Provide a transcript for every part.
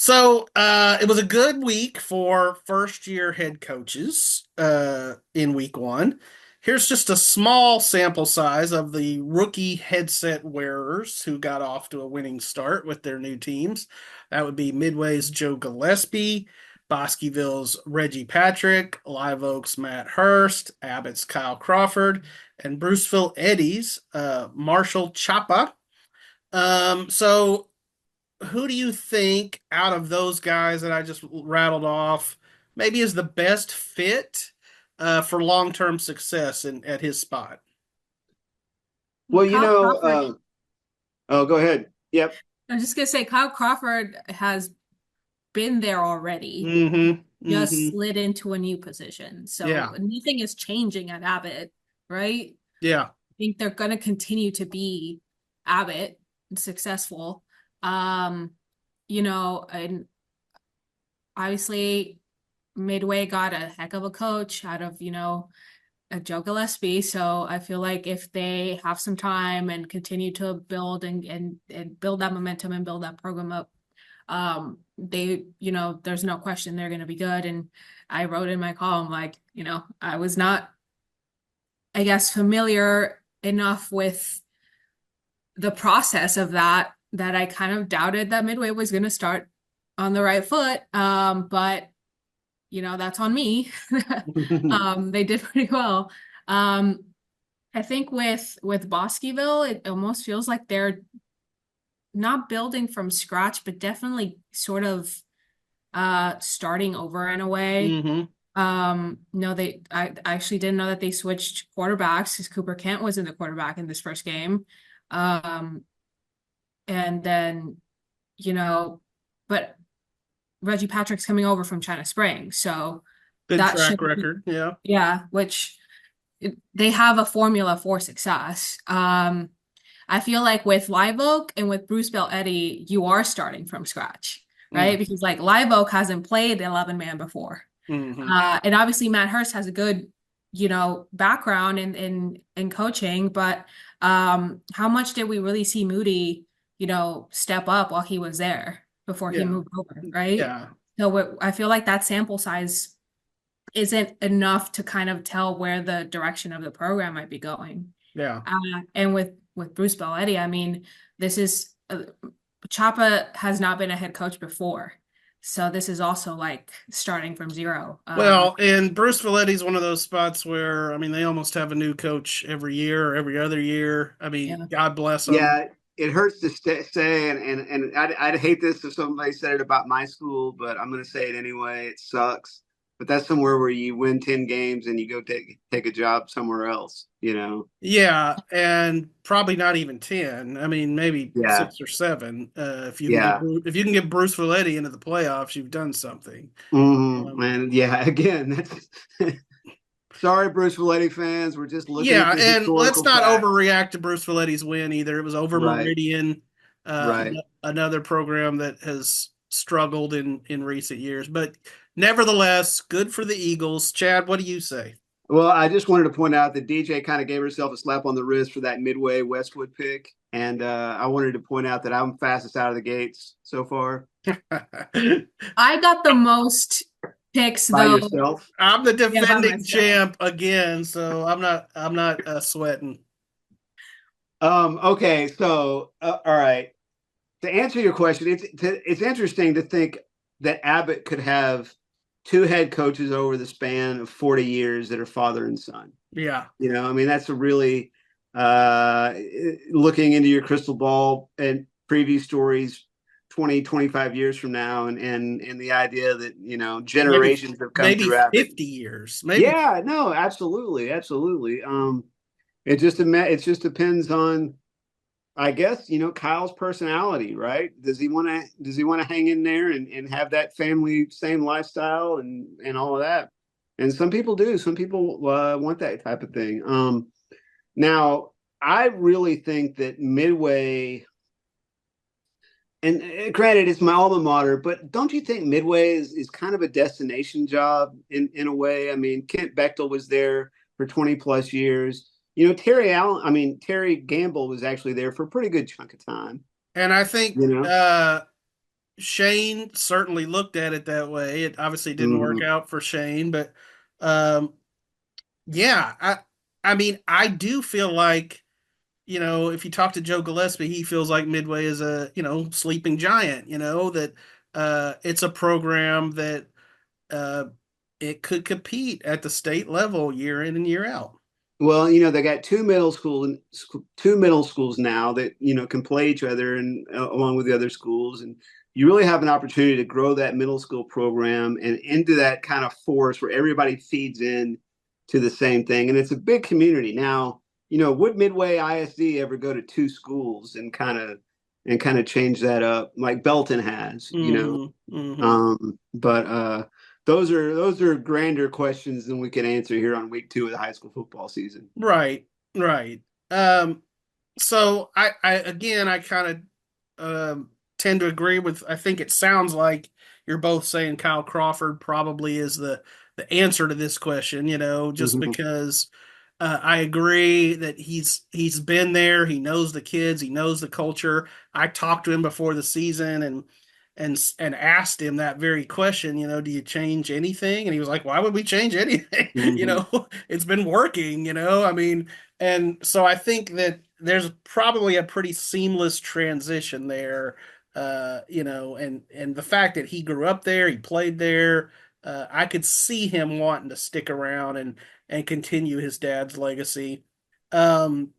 So it was a good week for first year head coaches in week one. Here's just a small sample size of the rookie headset wearers who got off to a winning start with their new teams. That would be Midway's Joe Gillespie, Bosqueville's Reggie Patrick, Live Oak's Matt Hurst, Abbott's Kyle Crawford, and Bruceville-Eddy's Marcial Chapa. So who do you think out of those guys that I just rattled off maybe is the best fit for long-term success at his spot? Well, Kyle Crawford, oh, go ahead. Yep. I'm just gonna say Kyle Crawford has been there already, Mm-hmm. just Mm-hmm. slid into a new position. So Yeah. nothing is changing at Abbott, right? Yeah. I think they're gonna continue to be Abbott and successful. Um, and obviously Midway got a heck of a coach out of, a Joe Gillespie. So I feel like if they have some time and continue to build and build that momentum and build that program up, there's no question they're going to be good. And I wrote in my column, like, I was not, I guess, familiar enough with the process of that I kind of doubted that Midway was going to start on the right foot. But that's on me. They did pretty well. Um, I think with Bosqueville, it almost feels like they're not building from scratch, but definitely sort of starting over in a way. Mm-hmm. No, I actually didn't know that they switched quarterbacks because Cooper Kent wasn't the quarterback in this first game. Um, and then, you know, but Reggie Patrick's coming over from China Springs, so Good that track should, record. Yeah. yeah, which they have a formula for success. I feel like with Live Oak and with Bruceville-Eddy, you are starting from scratch, right? Mm-hmm. Because like Live Oak hasn't played 11 man before. Mm-hmm. And obviously Matt Hurst has a good, background in coaching, but how much did we really see Moody, step up while he was there before he Yeah. moved over, right? Yeah. So I feel like that sample size isn't enough to kind of tell where the direction of the program might be going. Yeah. And with Bruceville-Eddy, I mean, this is Chapa has not been a head coach before, so this is also like starting from zero. Well, and Bruceville-Eddy's one of those spots where, I mean, they almost have a new coach every year or every other year. I mean, Yeah, God bless them. Yeah, it hurts to say, and I'd hate this if somebody said it about my school, but I'm going to say it anyway. It sucks, but that's somewhere where you win 10 games and you go take a job somewhere else. Yeah, and probably not even 10. I mean, maybe Yeah, 6 or 7. yeah. If you can get Bruceville-Eddy into the playoffs, you've done something. Um, And yeah, again, that's sorry, Bruceville-Eddy fans. We're just looking at yeah, the and let's historical not facts. overreact to Bruceville-Eddy's win either. It was over Right, Meridian, right. another program that has struggled in recent years. But nevertheless, good for the Eagles. Chad, what do you say? Well, I just wanted to point out that DJ kind of gave herself a slap on the wrist for that Midway Westwood pick. And I wanted to point out that I'm fastest out of the gates so far. I got the most picks By though. yourself? I'm the Yeah, by defending myself. champ again, so I'm not sweating. Okay, so all right. To answer your question, it's interesting to think that Abbott could have two head coaches over the span of 40 years that are father and son. Yeah. I mean, that's a really looking into your crystal ball and preview stories 20, 25 years from now, and the idea that Maybe generations have come maybe through Abbott. 50 years. Maybe. Yeah, no, absolutely, absolutely. It just depends on, I guess, Kyle's personality, right? Does he want to hang in there and have that family same lifestyle and all of that? And some people do. Some people want that type of thing. Now, I really think that Midway, and granted, it's my alma mater, but don't you think Midway is kind of a destination job in a way? I mean, Kent Bechtel was there for 20 plus years. Terry Gamble was actually there for a pretty good chunk of time. And I think You know, Shane certainly looked at it that way. It obviously didn't work Hmm. out for Shane, but um, yeah, I mean, I do feel like, if you talk to Joe Gillespie, he feels like Midway is a, sleeping giant, that it's a program that uh, it could compete at the state level year in and year out. Well, they got two middle schools now that can play each other and along with the other schools, and you really have an opportunity to grow that middle school program and into that kind of force where everybody feeds in to the same thing, and it's a big community now. Would Midway ISD ever go to two schools and kind of change that up like Belton has? Hmm. Hmm. But those are grander questions than we can answer here on week 2 of the high school football season. Right, right. So I again, I kind of tend to agree with. I think it sounds like you're both saying Kyle Crawford probably is the answer to this question. Just Mhm. because I agree that he's been there. He knows the kids. He knows the culture. I talked to him before the season and asked him that very question. Do you change anything? And he was like, "Why would we change anything? Mhm. It's been working. I mean." And so I think that there's probably a pretty seamless transition there, and the fact that he grew up there, he played there, I could see him wanting to stick around and continue his dad's legacy. Um,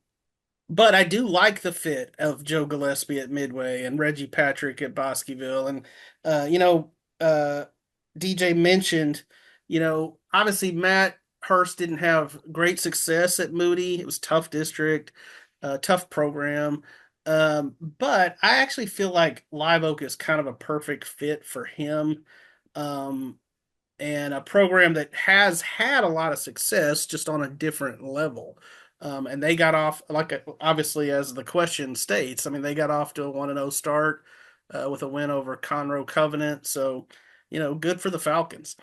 but I do like the fit of Joe Gillespie at Midway and Reggie Patrick at Bosqueville. And, uh, you know, uh, DJ mentioned, obviously Matt Hurst didn't have great success at Moody. It was tough district, tough program. But I actually feel like Live Oak is kind of a perfect fit for him. Um, and a program that has had a lot of success just on a different level. And they got off, like obviously, as the question states, I mean, they got off to a 1-0 start with a win over Conroe Covenant. So, good for the Falcons.